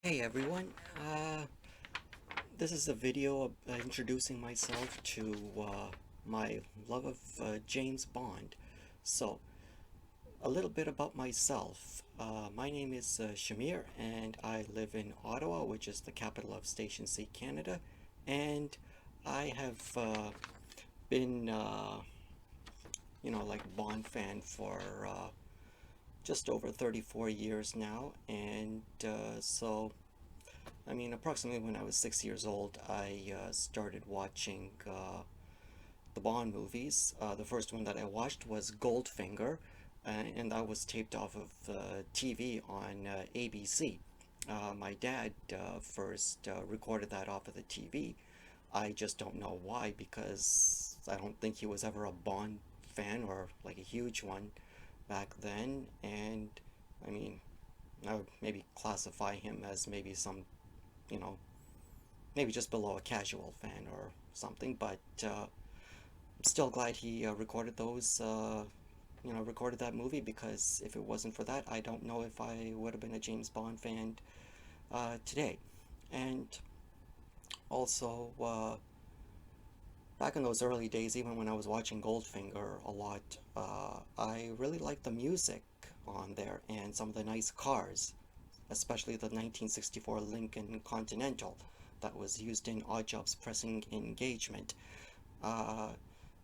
Hey everyone, this is a video introducing myself to my love of James Bond. So, a little bit about myself. My name is Shamir, and I live in Ottawa, which is the capital of Station C, Canada. And I have been, like a Bond fan for just over 34 years now. And approximately when I was 6 years old, I started watching the Bond movies. The first one that I watched was Goldfinger, and that was taped off of TV on ABC. My dad first recorded that off of the TV. I just don't know why, because I don't think he was ever a Bond fan or like a huge one back then. And I mean, I would maybe classify him as maybe some, you know, maybe just below a casual fan or something, but I'm still glad he recorded that movie, because if it wasn't for that, I don't know if I would have been a James Bond fan today. And also, back in those early days, even when I was watching Goldfinger a lot, I really liked the music on there and some of the nice cars, especially the 1964 Lincoln Continental that was used in Oddjob's Pressing Engagement. Uh,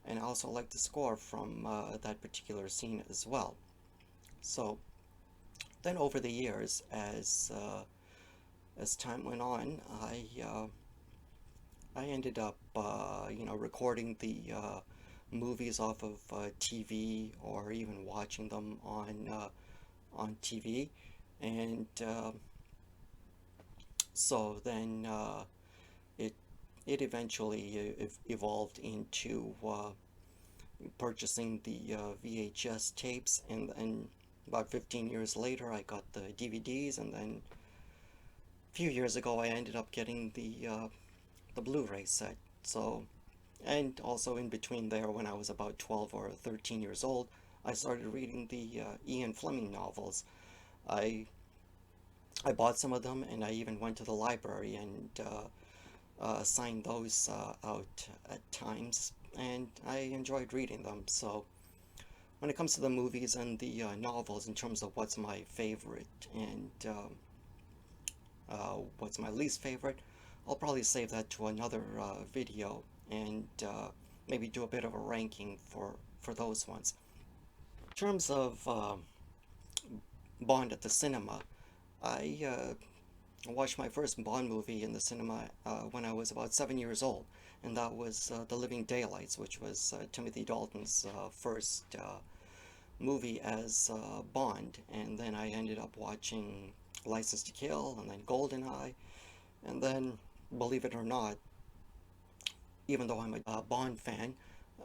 and I also like the score from that particular scene as well. So then over the years, as time went on, I ended up recording the movies off of TV, or even watching them on TV. And so then it it eventually evolved into purchasing the VHS tapes, and then about 15 years later I got the DVDs, and then a few years ago I ended up getting the Blu-ray set. So, and also in between there, when I was about 12 or 13 years old, I started reading the Ian Fleming novels. I I bought some of them, and I even went to the library and signed those out at times, and I enjoyed reading them. So when it comes to the movies and the novels, in terms of what's my favorite and what's my least favorite, I'll probably save that to another video, and maybe do a bit of a ranking for those ones. In terms of Bond at the cinema, I watched my first Bond movie in the cinema when I was about 7 years old, and that was The Living Daylights, which was Timothy Dalton's first movie as Bond. And then I ended up watching License to Kill, and then GoldenEye, and then, believe it or not, even though I'm a Bond fan,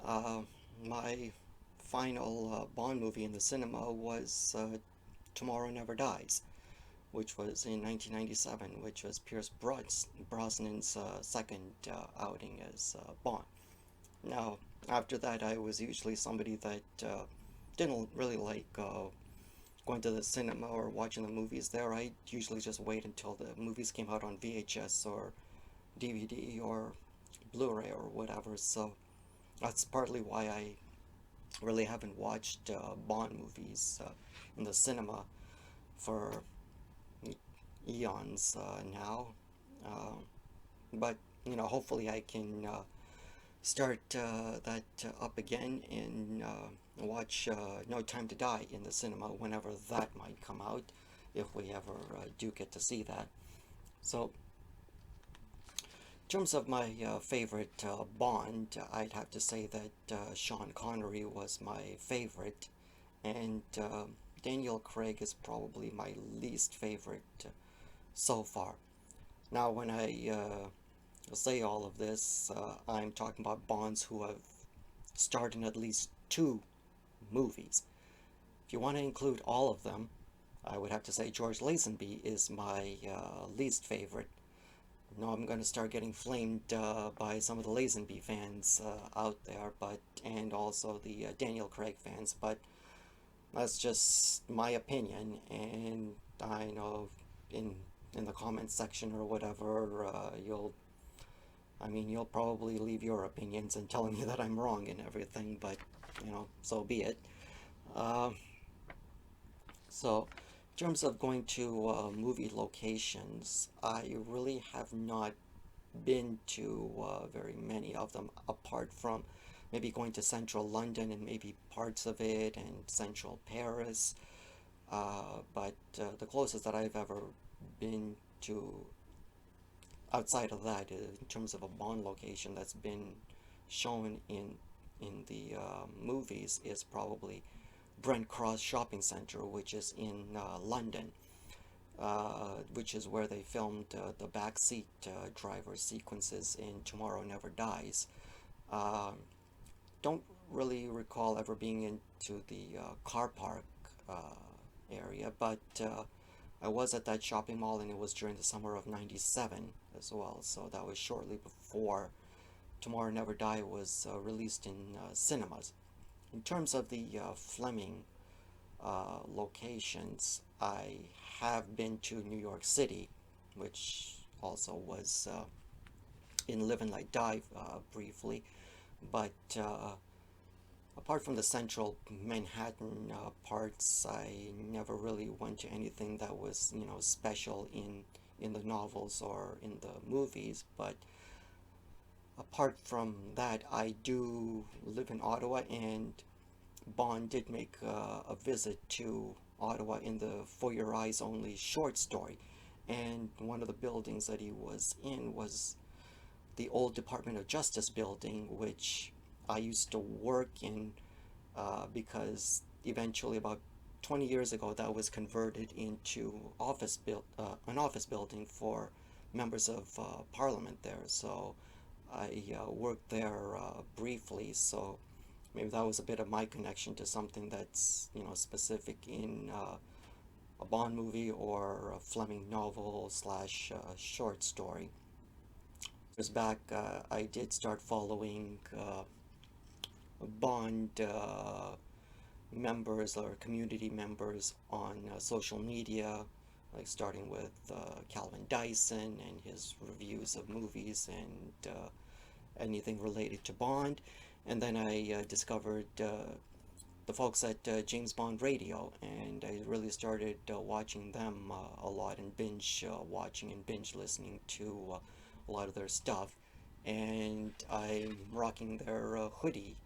uh, my final Bond movie in the cinema was Tomorrow Never Dies, which was in 1997, which was Brosnan's second outing as Bond. Now, after that, I was usually somebody that didn't really like going to the cinema or watching the movies there. I usually just wait until the movies came out on VHS or DVD or Blu-ray or whatever. So that's partly why I really haven't watched Bond movies in the cinema for eons now. Uh, but hopefully I can start that up again, and watch No Time to Die in the cinema whenever that might come out, if we ever do get to see that. So, in terms of my favorite Bond, I'd have to say that Sean Connery was my favorite, and Daniel Craig is probably my least favorite so far. Now, when I say all of this, I'm talking about Bonds who have starred in at least two movies. If you want to include all of them, I would have to say George Lazenby is my least favorite. Now I'm going to start getting flamed by some of the Lazenby fans out there, and also the Daniel Craig fans, but that's just my opinion, and I know in in the comments section or whatever, you'll probably leave your opinions and telling me that I'm wrong and everything, but, so be it. Uh, so, in terms of going to movie locations, I really have not been to very many of them, apart from maybe going to central London and maybe parts of it, and central Paris. But the closest that I've ever been to outside of that, in terms of a Bond location that's been shown in the movies, is probably Brent Cross Shopping Centre, which is in London, which is where they filmed the backseat driver sequences in Tomorrow Never Dies. Um, don't really recall ever being into the car park area, but I was at that shopping mall, and it was during the summer of '97 as well, so that was shortly before Tomorrow Never Die was released in cinemas. In terms of the Fleming locations, I have been to New York City, which also was in Live and Let Die briefly, but apart from the central Manhattan parts, I never really went to anything that was, special in the novels or in the movies. But apart from that, I do live in Ottawa, and Bond did make a visit to Ottawa in the For Your Eyes Only short story. And one of the buildings that he was in was the old Department of Justice building, which I used to work in because eventually, about 20 years ago, that was converted into an office building for members of Parliament there. So I worked there briefly. So maybe that was a bit of my connection to something that's specific in a Bond movie or a Fleming novel slash short story. Years back, I did start following Bond members or community members on social media, like starting with Calvin Dyson and his reviews of movies and anything related to Bond. And then I discovered the folks at James Bond Radio, and I really started watching them a lot, and binge watching and binge listening to a lot of their stuff. And I'm rocking their hoodie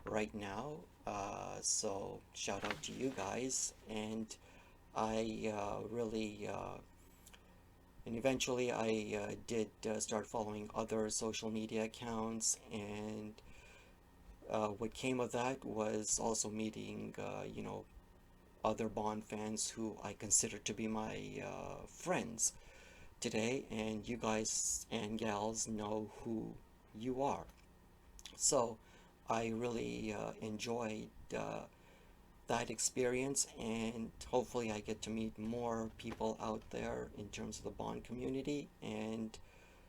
right now, so shout out to you guys. And I and eventually I did start following other social media accounts, and what came of that was also meeting, other Bond fans who I consider to be my friends today, and you guys and gals know who you are. So I really enjoyed that experience, and hopefully I get to meet more people out there in terms of the Bond community. And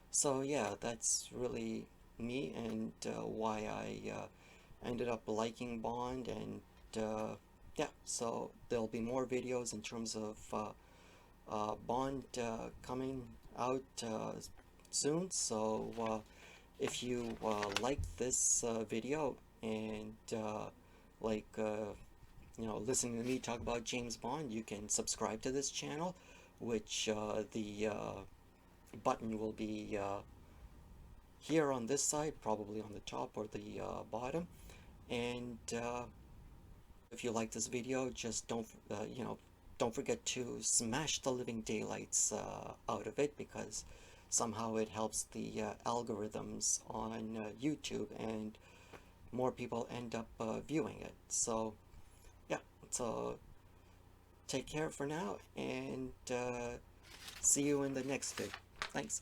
so yeah, that's really me, and why I ended up liking Bond. And yeah, so there'll be more videos in terms of Bond coming out soon. So if you liked this video, and like listening to me talk about James Bond, you can subscribe to this channel, which the button will be here on this side, probably on the top or the bottom. And if you like this video, just don't forget to smash the living daylights out of it, because somehow it helps the algorithms on YouTube, and more people end up viewing it. So yeah, so take care for now, and see you in the next vid. Thanks.